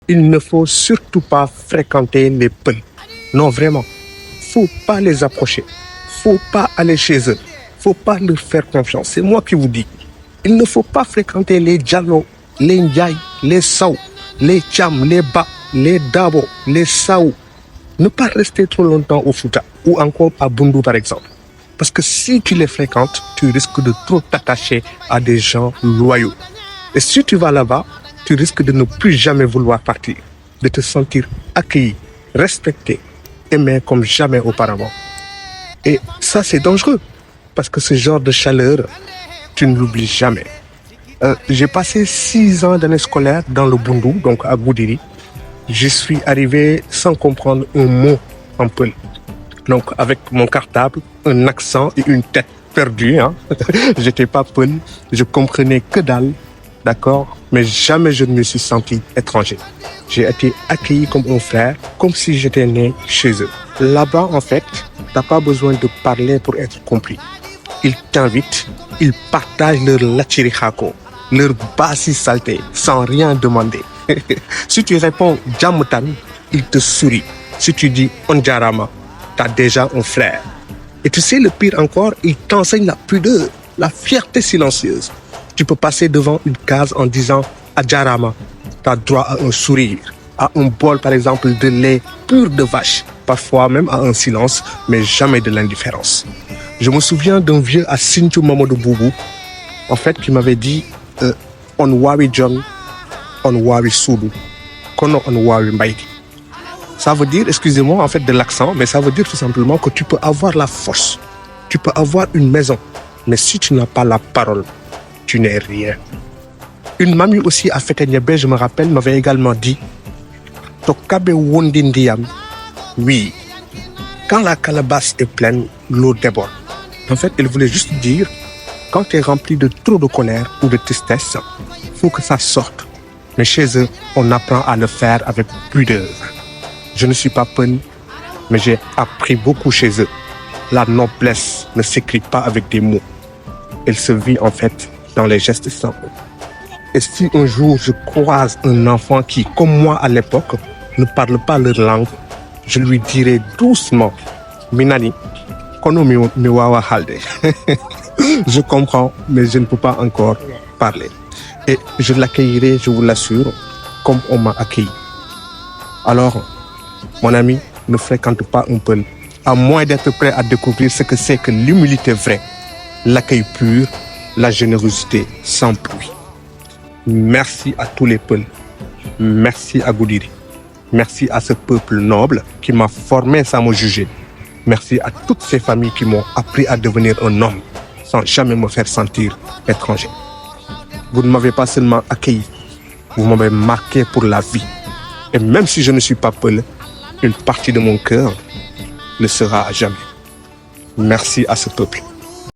Il ne faut surtout pas fréquenter les Peuls. Non, vraiment. Faut pas les approcher. Faut pas aller chez eux. Faut pas leur faire confiance. C'est moi qui vous dis. Il ne faut pas fréquenter les Diallo, les Ndiaye, les Sao, les Cham, les Ba, les Dabo, les Sao. Ne pas rester trop longtemps au Fouta ou encore à Bundu par exemple. Parce que si tu les fréquentes, tu risques de trop t'attacher à des gens loyaux. Et si tu vas là-bas, tu risques de ne plus jamais vouloir partir, de te sentir accueilli, respecté, aimé comme jamais auparavant. Et ça, c'est dangereux, parce que ce genre de chaleur, tu ne l'oublies jamais. J'ai passé 6 ans d'année scolaire dans le Bundu, donc à Goudiri. Je suis arrivé sans comprendre un mot en Peul. Donc avec mon cartable, un accent et une tête perdue. Hein. J'étais pas Peul, je comprenais que dalle, d'accord, mais jamais je ne me suis senti étranger. J'ai été accueilli comme un frère, comme si j'étais né chez eux. Là-bas, en fait, t'as pas besoin de parler pour être compris. Ils t'invitent, ils partagent leur lachirichako, leur bassi saleté, sans rien demander. Si tu réponds Jamutan, ils te sourient. Si tu dis Onjarama, t'as déjà un frère. Et tu sais, le pire encore, ils t'enseignent la pudeur, la fierté silencieuse. Tu peux passer devant une case en disant Adjarama, t'as droit à un sourire, à un bol par exemple de lait pur de vache, parfois même à un silence, mais jamais de l'indifférence. Je me souviens d'un vieux à Sintu Mamadou Boubou, en fait, qui m'avait dit on wawi John, on wawi Soudou, kono on wawi Mbaïdi. Ça veut dire, excusez-moi en fait de l'accent, mais ça veut dire tout simplement que tu peux avoir la force, tu peux avoir une maison, mais si tu n'as pas la parole, tu n'es rien. Une mamie aussi à Feteniabé, je me rappelle, m'avait également dit Tokabe Wondindiam, oui, quand la calebasse est pleine, l'eau déborde. En fait, elle voulait juste dire, quand tu es rempli de trop de colère ou de tristesse, il faut que ça sorte. Mais chez eux, on apprend à le faire avec pudeur. Je ne suis pas Peul, mais j'ai appris beaucoup chez eux. La noblesse ne s'écrit pas avec des mots. Elle se vit en fait dans les gestes simples. Et si un jour je croise un enfant qui, comme moi à l'époque, ne parle pas leur langue, je lui dirai doucement, Minani, kono mi wawa halde. Je comprends, mais je ne peux pas encore parler. Et je l'accueillerai, je vous l'assure, comme on m'a accueilli. Alors, mon ami, ne fréquente pas un Peul, à moins d'être prêt à découvrir ce que c'est que l'humilité vraie, l'accueil pur, la générosité sans pluie. Merci à tous les Peuls. Merci à Goudiri. Merci à ce peuple noble qui m'a formé sans me juger. Merci à toutes ces familles qui m'ont appris à devenir un homme sans jamais me faire sentir étranger. Vous ne m'avez pas seulement accueilli, vous m'avez marqué pour la vie. Et même si je ne suis pas Peul, une partie de mon cœur le sera à jamais. Merci à ce peuple.